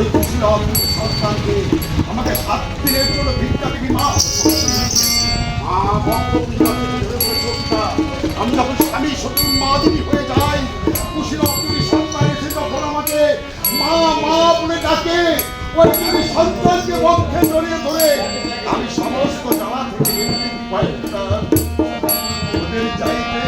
ওই কুশীলব সন্তানকে আমাকে 7 দিনের জন্য ভিক্ষা দিবি মা। মা আমি যখন স্বামী শত্রুর মা দেবী হয়ে যাই, কুশীলব তুমি সন্তান এসে যখন আমাকে মা মা বলে ডাকে, ওই তুমি সন্তানকে বক্ষে জড়িয়ে ধরে আমি সমস্ত জ্বালা থেকে মুক্তি পাই। ওদের চাইতে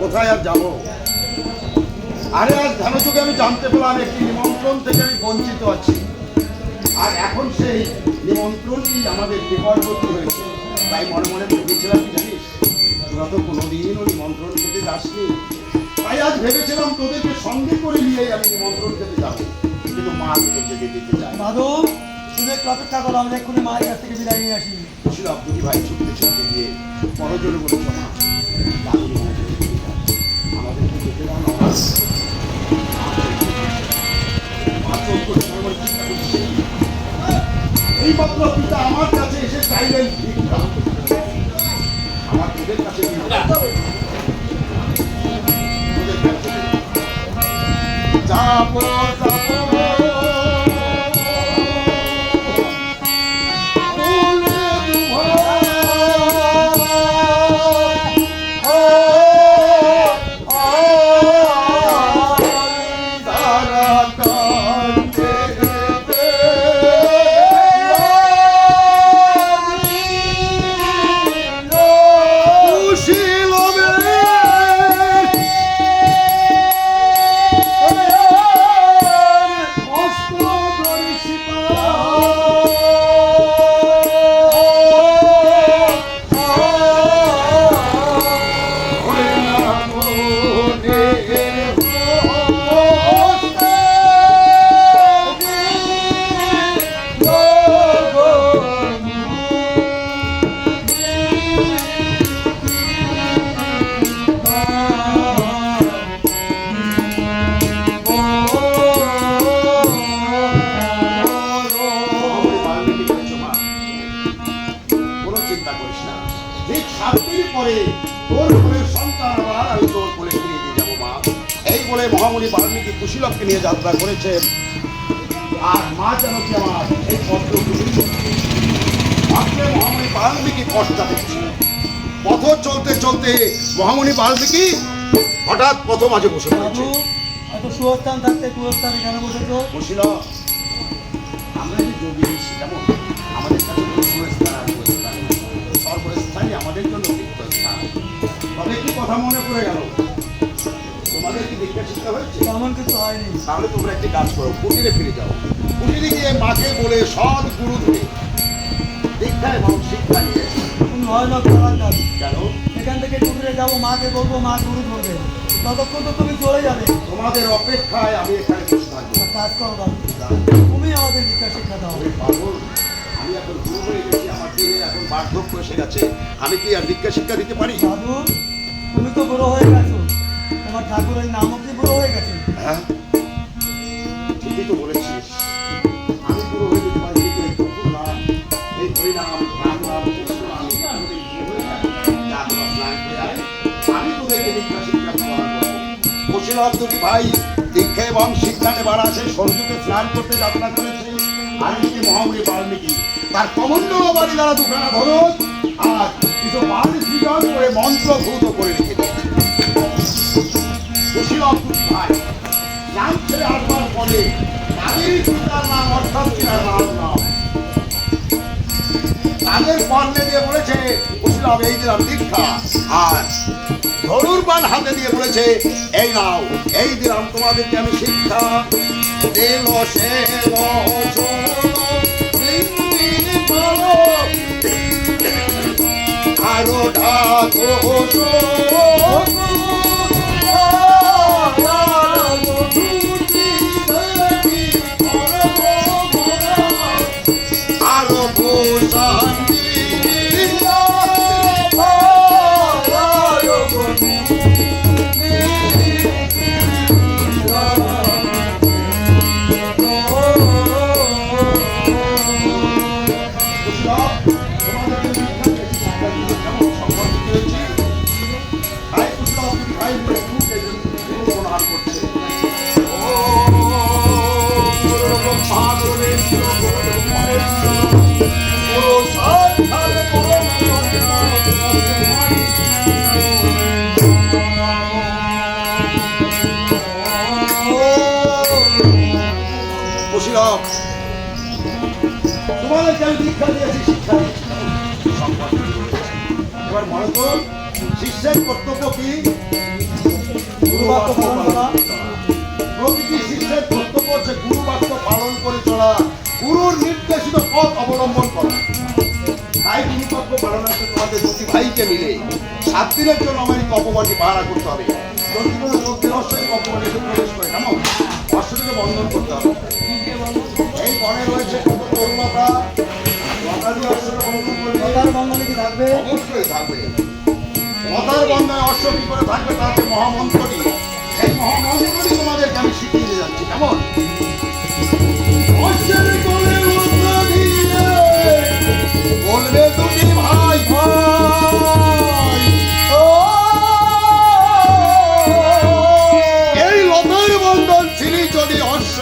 কোথায় আর যাবো? আরে আজ ধ্যানযোগে আমি জানতে পারলাম একটি নিমন্ত্রণ থেকে আমি বঞ্চিত আছি, আর এখন সেই নিমন্ত্রণটি আমাদের বিকল্পতি হয়েছে। তাই মনে মনে ভেবেছিলাম কি জানিস, তোরা তো কোনোদিনও নিমন্ত্রণ খেতে যাসনি, তাই আজ ভেবেছিলাম তোদেরকে সঙ্গে করে নিয়ে আমি নিমন্ত্রণ খেতে যাবো, কিন্তু মা তোদেরকে যেতে চায়। মাধব, তুমি একটু অপেক্ষা করো, আমি এক্ষুনি মায়ের কাছ থেকে বিদায় নিয়ে আসি। কুশীলব দুটি ভাই ছুটতে ছুটতে গিয়ে পরজনে বলে শোনা এই মাত্র পিতা আমার কাছে এসে চাইলেন ভিক্ষা, আমার তোদের কাছে যাবো মহামুনি বাল্মীকি কুশীলবকে নিয়ে যাত্রা করেছেন। আর মা যেন কি আমার এই পত্র ভাবলে মহামুনি বাল্মীকি কষ্টা দেখছিলেন। পথ চলতে চলতে মহামুনি বাল্মীকি হঠাৎ পথ মাঝে বসে পড়েছে। এত সুস্থান থাকতে কুস্থানে কেন বসেছো? কুশীলব, আমরা যে যোগী যেমন আমাদের কাছে সুস্থান আর কুস্থান সর্বস্থানই আমাদের জন্য তীর্থস্থান। তবে কি কথা মনে পড়ে গেল, তোমাদের কি দীক্ষা শিক্ষা হয়েছে? তেমন কিছু হয়নি। তাহলে তোমরা একটি কাজ করো, কুটিরে ফিরে যাও। কুটিরে গিয়ে মাকে বলে সৎ গুরু ধরে দীক্ষা এবং শিক্ষা নিয়ে হয় না করার কাজ। কেন? এখান থেকে কুটিরে যাবো, মাকে বলবো, মা গুরু ধরবে, ততক্ষণ তো তুমি চলে যাবে। তোমাদের অপেক্ষায় আমি এখানে বসে থাকবো। কাজ করো বাবু, তুমি আমাদের দীক্ষা শিক্ষা দাও। পাগল, আমি এখন গুরু হয়ে গেছি, আমার দিনে এখন বার্ধক্য এসে গেছে, আমি কি আর দীক্ষা শিক্ষা দিতে পারি? দাদু, তুমি তো বুড়ো হয়ে গেছো, তোমার ঠাকুরের নামও কি বুড়ো হয়ে গেছে? হ্যাঁ, তুই তো বলেছিস আমি পুরো হয়ে যেতে পারি কিন্তু এই প্রভুর নাম, এই হরিনাম রাম নাম কৃষ্ণ নাম এই আমাদের বিয়ে হয়ে যায়। যা তোরা স্নান করে আয়, আমি তোদেরকে দীক্ষা শিক্ষা প্রদান করবো। কুশীলব দুটি ভাই দীক্ষা এবং শিক্ষা নেবার আছে সরযুকে স্নান করতে যাত্রা করেছে। আর এদিকে মহামুনি বাল্মীকি তার কমণ্ডল বাড়ি দ্বারা দুখানা ধনুক আর কিছু বাল সৃজন করে মন্ত্রভূত করে রেখে দিয়েছে। কুশীলব দুটি ভাই নাম ছেড়ে আসবার পরে তাদের পিতার নাম অর্থাৎ কিনার নাম তাদের কর্ণে দিয়ে বলেছে কুশীলব এই দিলাম দীক্ষা, আর ধনুর্বাণ হাতে দিয়ে বলেছে এই নাও এই দিলাম তোমাদেরকে আমি শিক্ষা। দিল সে আরো ঢাকো আরো শান্তি কুশীলব তোমাদেরকে আমি দীক্ষা দিয়েছি শিক্ষা দিয়েছি সংবাদ দিয়েছি। এবার মনে করুন শিষ্যের কর্তব্য কি? গুরুবাক্য পালন করা। প্রতিটি শিষ্যের কর্তব্য হচ্ছে গুরুবাক্য পালন করে চলা, গুরুর নির্দেশিত পথ অবলম্বন করা। তাই গুরুবাক্য পালনার্থে তোমাদের দুটি ভাইকে মিলে 7 দিনের জন্য আমার এই তপবনটি পাহারা করতে হবে। যদি কোনো লোকদের অশ্বই তপবনে এসে প্রবেশ করে কেমন অশ্বটিকে বন্ধন করতে হবে। এই বনে রয়েছে কত তরুণতা, লতা দিয়ে অশ্বকে বন্ধন করবে। লতার বন্ধনে কি থাকবে? অবশ্যই থাকবে। লতার বন্ধনে অশ্ব কি করে থাকবে তাতে মহামন্ত্রটি, এই মহামন্ত্রটি তোমাদেরকে আমি শিখিয়ে দিয়ে যাচ্ছি কেমন। অশ্বের কোলে মন্ত্র দিয়ে বলবে দুটি ভাই ভাই এই লতার বন্ধন ছিলি যদি অশ্ব